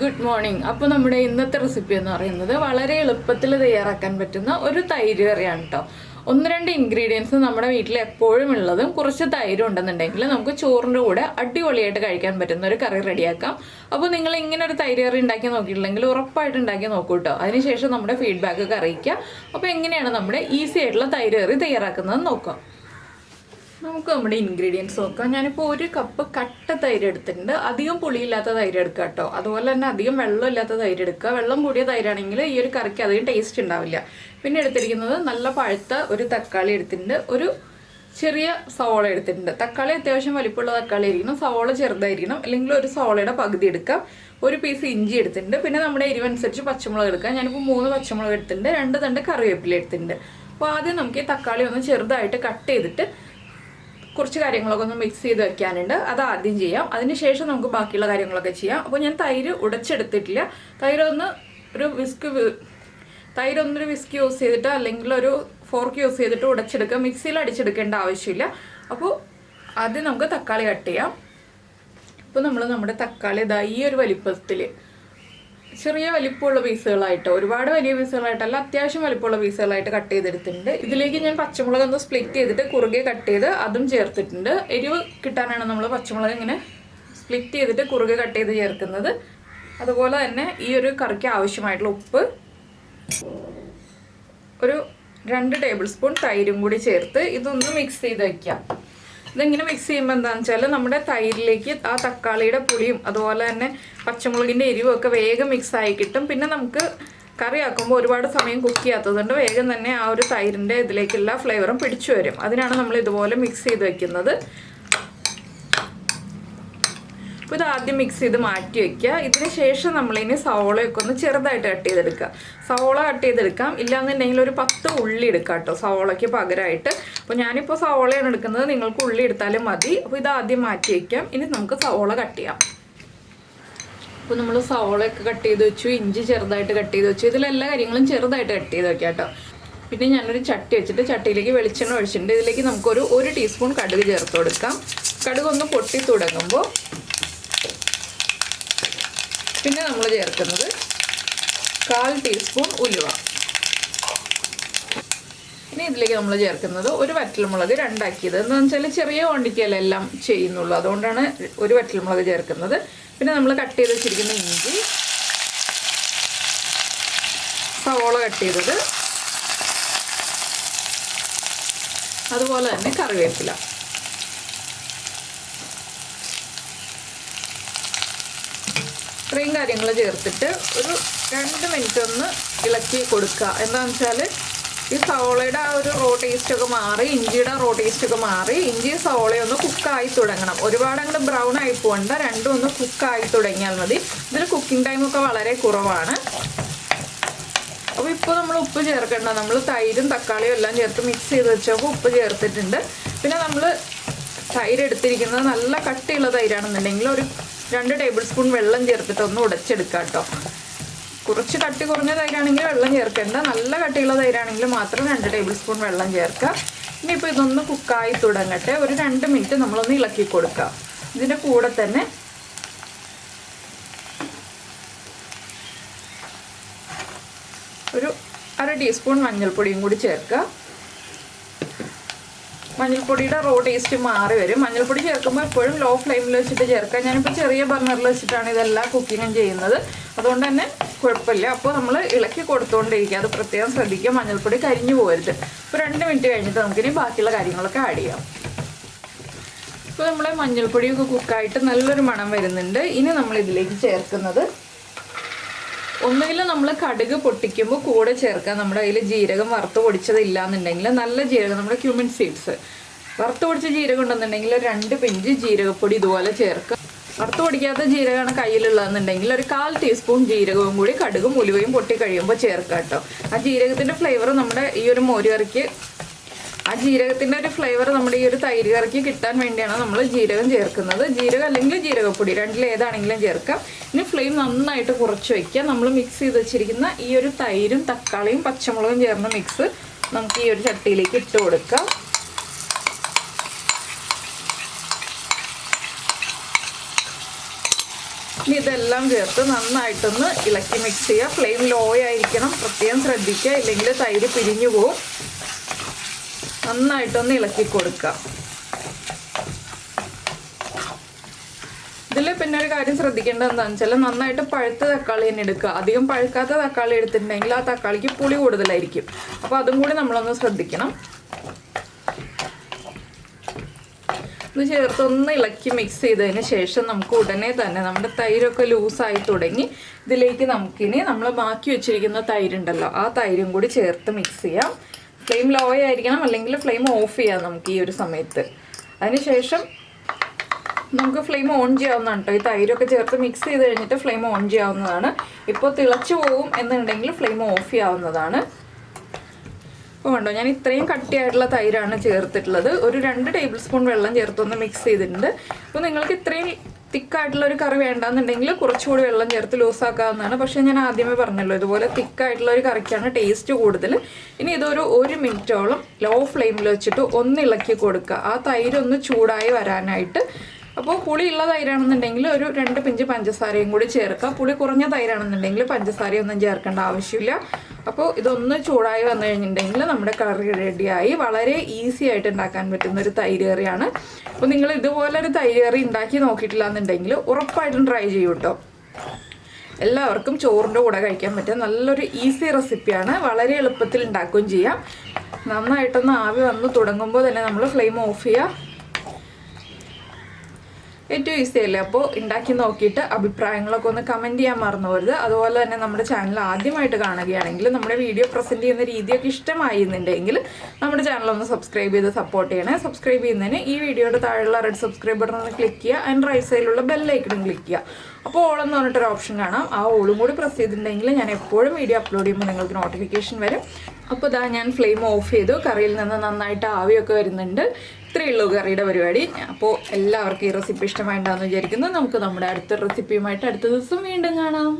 Good morning. അപ്പോൾ നമ്മുടെ ഇന്നത്തെ റെസിപ്പി എന്ന് പറയുന്നത് വളരെ എളുപ്പത്തിൽ തയ്യാറാക്കാൻ പറ്റുന്ന ഒരു തൈര് കറിയാണ് കേട്ടോ. ഒന്ന് രണ്ട് ഇൻഗ്രീഡിയൻസ് നമ്മുടെ വീട്ടിൽ എപ്പോഴും ഉള്ളതും കുറച്ച് തൈര് ഉണ്ടെന്നുണ്ടെങ്കിൽ നമുക്ക് ചോറിൻ്റെ കൂടെ അടിപൊളിയായിട്ട് കഴിക്കാൻ പറ്റുന്ന ഒരു കറി റെഡിയാക്കാം. അപ്പോൾ നിങ്ങൾ ഇങ്ങനെ ഒരു തൈര് കറി ഉണ്ടാക്കി നോക്കിയിട്ടില്ലെങ്കിൽ ഉറപ്പായിട്ട് ഉണ്ടാക്കി നോക്കൂ കേട്ടോ. അതിനുശേഷം നമ്മുടെ ഫീഡ്ബാക്ക് ഒക്കെ അറിയിക്കുക. അപ്പോൾ എങ്ങനെയാണ് നമ്മുടെ ഈസി ആയിട്ടുള്ള തൈര് കറി തയ്യാറാക്കുന്നത് നോക്കാം. നമുക്ക് നമ്മുടെ ഇൻഗ്രീഡിയൻസ് നോക്കാം. ഞാനിപ്പോൾ 1 കപ്പ് കട്ട തൈര് എടുത്തിട്ടുണ്ട്. അധികം പുളിയില്ലാത്ത തൈര് എടുക്കുക കേട്ടോ. അതുപോലെ തന്നെ അധികം വെള്ളമില്ലാത്ത തൈര് എടുക്കുക. വെള്ളം കൂടിയ തൈരാണെങ്കിൽ ഈ ഒരു കറിക്ക് അധികം ടേസ്റ്റ് ഉണ്ടാവില്ല. പിന്നെ എടുത്തിരിക്കുന്നത് നല്ല പഴുത്ത ഒരു തക്കാളി എടുത്തിട്ടുണ്ട്. ഒരു ചെറിയ സവോള എടുത്തിട്ടുണ്ട്. തക്കാളി അത്യാവശ്യം വലിപ്പമുള്ള തക്കാളി ആയിരിക്കണം, സവോള ചെറുതായിരിക്കണം, അല്ലെങ്കിൽ ഒരു സവോളയുടെ പകുതി എടുക്കാം. ഒരു പീസ് ഇഞ്ചി എടുത്തിട്ടുണ്ട്. പിന്നെ നമ്മുടെ എരിവനുസരിച്ച് പച്ചമുളക് എടുക്കാം. ഞാനിപ്പോൾ 3 പച്ചമുളക് എടുത്തിട്ടുണ്ട്. 2 തണ്ട് കറിവേപ്പില എടുത്തിട്ടുണ്ട്. അപ്പോൾ ആദ്യം നമുക്ക് ഈ തക്കാളി ഒന്ന് ചെറുതായിട്ട് കട്ട് ചെയ്തിട്ട് കുറച്ച് കാര്യങ്ങളൊക്കെ ഒന്ന് മിക്സ് ചെയ്ത് വെക്കാനുണ്ട്. അത് ആദ്യം ചെയ്യാം. അതിനുശേഷം നമുക്ക് ബാക്കിയുള്ള കാര്യങ്ങളൊക്കെ ചെയ്യാം. അപ്പോൾ ഞാൻ തൈര് ഉടച്ചെടുത്തിട്ടില്ല. തൈരൊന്നൊരു വിസ്ക് യൂസ് ചെയ്തിട്ട് അല്ലെങ്കിൽ ഒരു ഫോർക്ക് യൂസ് ചെയ്തിട്ട് ഉടച്ചെടുക്കുക. മിക്സിയിൽ അടിച്ചെടുക്കേണ്ട ആവശ്യമില്ല. അപ്പോൾ ആദ്യം നമുക്ക് തക്കാളി കട്ട് ചെയ്യാം. ഇപ്പോൾ നമ്മുടെ തക്കാളി ഇതാ ഈ ഒരു വലിപ്പത്തിൽ ചെറിയ വലിപ്പമുള്ള പീസുകളായിട്ട്, ഒരുപാട് വലിയ പീസുകളായിട്ടല്ല, അത്യാവശ്യം വലിപ്പമുള്ള പീസുകളായിട്ട് കട്ട് ചെയ്തെടുത്തിട്ടുണ്ട്. ഇതിലേക്ക് ഞാൻ പച്ചമുളക് ഒന്ന് സ്പ്ലിറ്റ് ചെയ്തിട്ട് കുറുകെ കട്ട് ചെയ്ത് അതും ചേർത്തിട്ടുണ്ട്. എരിവ് കിട്ടാനാണ് നമ്മൾ പച്ചമുളക് ഇങ്ങനെ സ്പ്ലിറ്റ് ചെയ്തിട്ട് കുറുകെ കട്ട് ചെയ്ത് ചേർക്കുന്നത്. അതുപോലെ തന്നെ ഈ ഒരു കറിക്ക് ആവശ്യമായിട്ടുള്ള ഉപ്പ്, ഒരു 2 ടേബിൾ സ്പൂൺ തൈരും കൂടി ചേർത്ത് ഇതൊന്ന് മിക്സ് ചെയ്ത് വയ്ക്കാം. ഇതിങ്ങനെ മിക്സ് ചെയ്യുമ്പോൾ എന്താണെന്ന് വെച്ചാൽ നമ്മുടെ തൈരിലേക്ക് ആ തക്കാളിയുടെ പുളിയും അതുപോലെ തന്നെ പച്ചമുളകിൻ്റെ എരിവും ഒക്കെ വേഗം മിക്സ് ആയി കിട്ടും. പിന്നെ നമുക്ക് കറി ആക്കുമ്പോൾ ഒരുപാട് സമയം കുക്ക് ചെയ്യാത്തതുകൊണ്ട് വേഗം തന്നെ ആ ഒരു തൈരിൻ്റെ ഇതിലേക്കുള്ള ഫ്ലേവറും പിടിച്ചു വരും. അതിനാണ് നമ്മൾ ഇതുപോലെ മിക്സ് ചെയ്ത് വെക്കുന്നത്. അപ്പോൾ ഇത് ആദ്യം മിക്സ് ചെയ്ത് മാറ്റി വയ്ക്കുക. ഇതിന് ശേഷം നമ്മളിനി സവോളയൊക്കെ ഒന്ന് ചെറുതായിട്ട് കട്ട് ചെയ്തെടുക്കുക. സവോള കട്ട് ചെയ്തെടുക്കാം, ഇല്ലാന്നുണ്ടെങ്കിൽ ഒരു 10 ഉള്ളി എടുക്കാം കേട്ടോ സവോളയ്ക്ക് പകരമായിട്ട്. അപ്പോൾ ഞാനിപ്പോൾ സവോളയാണ് എടുക്കുന്നത്, നിങ്ങൾക്ക് ഉള്ളി എടുത്താലും മതി. അപ്പോൾ ഇത് ആദ്യം മാറ്റി വയ്ക്കാം. ഇനി നമുക്ക് സവോള കട്ട് ചെയ്യാം. അപ്പോൾ നമ്മൾ സവോളയൊക്കെ കട്ട് ചെയ്ത് വെച്ചു, ഇഞ്ചി ചെറുതായിട്ട് കട്ട് ചെയ്ത് വെച്ചു. ഇതിലെല്ലാ കാര്യങ്ങളും ചെറുതായിട്ട് കട്ട് ചെയ്ത് വയ്ക്കാം കേട്ടോ. പിന്നെ ഞാനൊരു ചട്ടി വെച്ചിട്ട് ചട്ടിയിലേക്ക് വെളിച്ചെണ്ണ ഒഴിച്ചിട്ടുണ്ട്. ഇതിലേക്ക് നമുക്കൊരു 1 ടീസ്പൂൺ കടുക് ചേർത്ത് കൊടുക്കാം. കടുക് ഒന്ന് പൊട്ടി തുടങ്ങുമ്പോൾ പിന്നെ നമ്മൾ ചേർക്കുന്നത് 1/4 ടീസ്പൂൺ ഉലുവ. ഇനി ഇതിലേക്ക് നമ്മൾ ചേർക്കുന്നത് ഒരു വറ്റൽമുളക് 2 ആക്കിയത്. എന്താണെന്ന് വെച്ചാൽ ചെറിയ ക്വാണ്ടിറ്റിയല്ല എല്ലാം ചെയ്യുന്നുള്ളൂ, അതുകൊണ്ടാണ് ഒരു വറ്റൽമുളക് ചേർക്കുന്നത്. പിന്നെ നമ്മൾ കട്ട് ചെയ്ത് വെച്ചിരിക്കുന്ന ഇഞ്ചി, സവോള കട്ട് ചെയ്തത്, അതുപോലെ തന്നെ കറിവേപ്പില. ഇത്രയും കാര്യങ്ങൾ ചേർത്തിട്ട് ഒരു 2 മിനിറ്റ് ഒന്ന് ഇളക്കി കൊടുക്കുക. എന്താണെന്ന് വെച്ചാൽ ഈ സവോളയുടെ ആ ഒരു റോ ടേസ്റ്റൊക്കെ മാറി, ഇഞ്ചിയുടെ റോ ടേസ്റ്റൊക്കെ മാറി, ഇഞ്ചിയും സവോളയും ഒന്ന് കുക്കായി തുടങ്ങണം. ഒരുപാട് അങ്ങോട്ട് ബ്രൗൺ ആയി പോകണ്ട, രണ്ടും ഒന്ന് കുക്കായി തുടങ്ങിയാൽ മതി. ഇതിൽ കുക്കിംഗ് ടൈമൊക്കെ വളരെ കുറവാണ്. അപ്പോൾ ഇപ്പോൾ നമ്മൾ ഉപ്പ് ചേർക്കേണ്ട, നമ്മൾ തൈരും തക്കാളിയും എല്ലാം ചേർത്ത് മിക്സ് ചെയ്ത് വെച്ചപ്പോൾ ഉപ്പ് ചേർത്തിട്ടുണ്ട്. പിന്നെ നമ്മൾ തൈര് എടുത്തിരിക്കുന്നത് നല്ല കട്ടിയുള്ള തൈരാണെന്നുണ്ടെങ്കിൽ ഒരു 2 ടേബിൾ സ്പൂൺ വെള്ളം ചേർത്തിട്ട് ഒന്ന് ഉടച്ചെടുക്കാം കേട്ടോ. കുറച്ച് കട്ടി കുറഞ്ഞ തൈരാണെങ്കിൽ വെള്ളം ചേർക്കേണ്ട, നല്ല കട്ടിയുള്ള തൈരാണെങ്കിൽ മാത്രം 2 ടേബിൾ സ്പൂൺ വെള്ളം ചേർക്കുക. ഇനിയിപ്പോൾ ഇതൊന്ന് കുക്കായി തുടങ്ങട്ടെ. ഒരു 2 മിനിറ്റ് നമ്മളൊന്ന് ഇളക്കി കൊടുക്കുക. ഇതിൻ്റെ കൂടെ തന്നെ ഒരു 1/2 ടീസ്പൂൺ മഞ്ഞൾപ്പൊടിയും കൂടി ചേർക്കുക. മഞ്ഞൾപ്പൊടിയുടെ റോ ടേസ്റ്റ് മാറി വരും. മഞ്ഞൾപ്പൊടി ചേർക്കുമ്പോൾ എപ്പോഴും ലോ ഫ്ലെയിമിൽ വെച്ചിട്ട് ചേർക്കുക. ഞാനിപ്പോൾ ചെറിയ ബർണറിൽ വെച്ചിട്ടാണ് ഇതെല്ലാം കുക്കിങ്ങും ചെയ്യുന്നത്, അതുകൊണ്ട് തന്നെ കുഴപ്പമില്ല. അപ്പോൾ നമ്മൾ ഇളക്കി കൊടുത്തുകൊണ്ടിരിക്കുക, അത് പ്രത്യേകം ശ്രദ്ധിക്കുക, മഞ്ഞൾപ്പൊടി കരിഞ്ഞു പോകരുത്. ഇപ്പോൾ 2 മിനിറ്റ് കഴിഞ്ഞിട്ട് നമുക്കിനി ബാക്കിയുള്ള കാര്യങ്ങളൊക്കെ ആഡ് ചെയ്യാം. ഇപ്പോൾ നമ്മളെ മഞ്ഞൾപ്പൊടിയൊക്കെ കുക്കായിട്ട് നല്ലൊരു മണം വരുന്നുണ്ട്. ഇനി നമ്മൾ ഇതിലേക്ക് ചേർക്കുന്നത്, ഒന്നുകിൽ നമ്മൾ കടുക് പൊട്ടിക്കുമ്പോൾ കൂടെ ചേർക്കാം നമ്മുടെ കയ്യിൽ ജീരകം വറുത്ത് പൊടിച്ചതില്ല എന്നുണ്ടെങ്കിൽ നല്ല ജീരകം, നമ്മുടെ ക്യൂമിൻ സീഡ്സ് വറുത്ത് പൊടിച്ച ജീരകം ഉണ്ടെന്നുണ്ടെങ്കിൽ 2 പിഞ്ച് ജീരകപ്പൊടി ഇതുപോലെ ചേർക്കുക. വറുത്ത് പൊടിക്കാത്ത ജീരകമാണ് കയ്യിലുള്ളതെന്നുണ്ടെങ്കിൽ ഒരു 1/4 ടീസ്പൂൺ ജീരകവും കൂടി കടുകും ഉലുവയും പൊട്ടി കഴിയുമ്പോൾ ചേർക്കുക കേട്ടോ. ആ ജീരകത്തിൻ്റെ ഫ്ലേവർ നമ്മുടെ ഈ ഒരു മോരുകറിക്ക്, ആ ജീരകത്തിൻ്റെ ഒരു ഫ്ലേവർ നമ്മുടെ ഈ ഒരു തൈര് കറിക്ക് കിട്ടാൻ വേണ്ടിയാണ് നമ്മൾ ജീരകം ചേർക്കുന്നത്. ജീരകം അല്ലെങ്കിൽ ജീരകപ്പൊടി, രണ്ടിൽ ഏതാണെങ്കിലും ചേർക്കാം. ഇനി ഫ്ലെയിം നന്നായിട്ട് കുറച്ച് വയ്ക്കുക. നമ്മൾ മിക്സ് ചെയ്ത് വെച്ചിരിക്കുന്ന ഈ ഒരു തൈരും തക്കാളിയും പച്ചമുളകും ചേർന്ന മിക്സ് നമുക്ക് ഈ ഒരു ചട്ടിയിലേക്ക് ഇട്ട് കൊടുക്കാം. ഇനി ഇതെല്ലാം ചേർത്ത് നന്നായിട്ടൊന്ന് ഇളക്കി മിക്സ് ചെയ്യുക. ഫ്ലെയിം ലോ ആയിരിക്കണം, പ്രത്യേകം ശ്രദ്ധിക്കുക, ഇല്ലെങ്കിൽ തൈര് പിരിഞ്ഞു പോവും. നന്നായിട്ടൊന്ന് ഇളക്കി കൊടുക്കുക. ഇതിൽ പിന്നെ ഒരു കാര്യം ശ്രദ്ധിക്കേണ്ടത് എന്താണെന്ന് വെച്ചാൽ നന്നായിട്ട് പഴുത്ത തക്കാളി തന്നെ എടുക്കുക. അധികം പഴുക്കാത്ത തക്കാളി എടുത്തിട്ടുണ്ടെങ്കിൽ ആ തക്കാളിക്ക് പുളി കൂടുതലായിരിക്കും. അപ്പോൾ അതും കൂടി നമ്മളൊന്ന് ശ്രദ്ധിക്കണം. ഇത് ചേർത്ത് ഒന്ന് ഇളക്കി മിക്സ് ചെയ്തതിന് ശേഷം നമുക്ക് ഉടനെ തന്നെ നമ്മുടെ തൈരൊക്കെ ലൂസായി തുടങ്ങി. ഇതിലേക്ക് നമുക്കിനി നമ്മൾ ബാക്കി വെച്ചിരിക്കുന്ന തൈരുണ്ടല്ലോ, ആ തൈരും കൂടി ചേർത്ത് മിക്സ് ചെയ്യാം. ഫ്ലെയിം ലോ ആയിരിക്കണം, അല്ലെങ്കിൽ ഫ്ലെയിം ഓഫ് ചെയ്യാം നമുക്ക് ഈ ഒരു സമയത്ത്. അതിനുശേഷം നമുക്ക് ഫ്ലെയിം ഓൺ ചെയ്യാവുന്നതാണ് കേട്ടോ. ഈ തൈരൊക്കെ ചേർത്ത് മിക്സ് ചെയ്ത് കഴിഞ്ഞിട്ട് ഫ്ലെയിം ഓൺ ചെയ്യാവുന്നതാണ്. ഇപ്പോൾ തിളച്ചു പോകും എന്നുണ്ടെങ്കിൽ ഫ്ലെയിം ഓഫ് ചെയ്യാവുന്നതാണ്. അപ്പോൾ കണ്ടോ, ഞാൻ ഇത്രയും കട്ടിയായിട്ടുള്ള തൈരാണ് ചേർത്തിട്ടുള്ളത്. ഒരു 2 ടേബിൾ സ്പൂൺ വെള്ളം ചേർത്തൊന്ന് മിക്സ് ചെയ്തിട്ടുണ്ട്. അപ്പോൾ നിങ്ങൾക്ക് ഇത്രയും തിക്കായിട്ടുള്ള ഒരു കറി വേണ്ടാന്നുണ്ടെങ്കിൽ കുറച്ചുകൂടി വെള്ളം ചേർത്ത് ലൂസാക്കാവുന്നതാണ്. പക്ഷേ ഞാൻ ആദ്യമേ പറഞ്ഞല്ലോ, ഇതുപോലെ തിക്കായിട്ടുള്ള ഒരു കറിക്കാണ് ടേസ്റ്റ് കൂടുതൽ. ഇനി ഇതൊരു 1 മിനിറ്റോളം ലോ ഫ്ലെയിമിൽ വെച്ചിട്ട് ഒന്ന് ഇളക്കി കൊടുക്കുക, ആ തൈരൊന്ന് ചൂടായി വരാനായിട്ട്. അപ്പോൾ പുളിയുള്ള തൈരാണെന്നുണ്ടെങ്കിൽ ഒരു 2 പിഞ്ച് പഞ്ചസാരയും കൂടി ചേർക്കുക. പുളി കുറഞ്ഞ തൈരാണെന്നുണ്ടെങ്കിൽ പഞ്ചസാരയൊന്നും ചേർക്കേണ്ട ആവശ്യമില്ല. അപ്പോൾ ഇതൊന്ന് ചൂടായി വന്നു കഴിഞ്ഞിട്ടുണ്ടെങ്കിൽ നമ്മുടെ കറി റെഡിയായി. വളരെ ഈസി ആയിട്ട് ഉണ്ടാക്കാൻ പറ്റുന്ന ഒരു തൈര് കറിയാണ്. അപ്പോൾ നിങ്ങൾ ഇതുപോലൊരു തൈര് കറി ഉണ്ടാക്കി നോക്കിയിട്ടില്ല എന്നുണ്ടെങ്കിൽ ഉറപ്പായിട്ടും ട്രൈ ചെയ്യൂ കേട്ടോ. എല്ലാവർക്കും ചോറിൻ്റെ കൂടെ കഴിക്കാൻ പറ്റിയ നല്ലൊരു ഈസി റെസിപ്പിയാണ്. വളരെ എളുപ്പത്തിൽ ഉണ്ടാക്കുകയും ചെയ്യാം. നന്നായിട്ടൊന്ന് ആവി വന്ന് തുടങ്ങുമ്പോൾ തന്നെ നമ്മൾ ഫ്ലെയിം ഓഫ് ചെയ്യുക. ഏറ്റവും ഈസി അല്ലേ? അപ്പോൾ ഉണ്ടാക്കി നോക്കിയിട്ട് അഭിപ്രായങ്ങളൊക്കെ ഒന്ന് കമൻറ്റ് ചെയ്യാൻ മറന്നു പോകരുത്. അതുപോലെ തന്നെ നമ്മുടെ ചാനൽ ആദ്യമായിട്ട് കാണുകയാണെങ്കിൽ നമ്മുടെ വീഡിയോ പ്രസൻറ്റ് ചെയ്യുന്ന രീതിയൊക്കെ ഇഷ്ടമായിരുന്നുണ്ടെങ്കിൽ നമ്മുടെ ചാനലൊന്ന് സബ്സ്ക്രൈബ് ചെയ്ത് സപ്പോർട്ട് ചെയ്യണേ. സബ്സ്ക്രൈബ് ചെയ്യുന്നതിന് ഈ വീഡിയോയുടെ താഴെയുള്ള റെഡ് സബ്സ്ക്രൈബ് ബട്ടൺ ഒന്ന് ക്ലിക്ക് ചെയ്യുക. ആൻഡ് റൈറ്റ് സൈഡിലുള്ള ബെല്ലൈക്കണും ക്ലിക്ക് ചെയ്യുക. അപ്പോൾ ഓളെന്ന് പറഞ്ഞിട്ടൊരു ഓപ്ഷൻ കാണാം. ആ ഓളും കൂടി പ്രസ് ചെയ്തിട്ടുണ്ടെങ്കിൽ ഞാൻ എപ്പോഴും വീഡിയോ അപ്ലോഡ് ചെയ്യുമ്പോൾ നിങ്ങൾക്ക് നോട്ടിഫിക്കേഷൻ വരും. അപ്പോൾ ഇതാ ഞാൻ ഫ്ലെയിം ഓഫ് ചെയ്തു. കറിയിൽ നിന്ന് നന്നായിട്ട് ആവിയൊക്കെ വരുന്നുണ്ട്. ഇത്രയേ ഉള്ളൂ കറിയുടെ പരിപാടി. അപ്പോൾ എല്ലാവർക്കും ഈ റെസിപ്പി ഇഷ്ടമായിട്ടുണ്ടാകുമെന്ന് വിചാരിക്കുന്നു. നമുക്ക് നമ്മുടെ അടുത്ത റെസിപ്പിയുമായിട്ട് അടുത്ത ദിവസം വീണ്ടും കാണാം.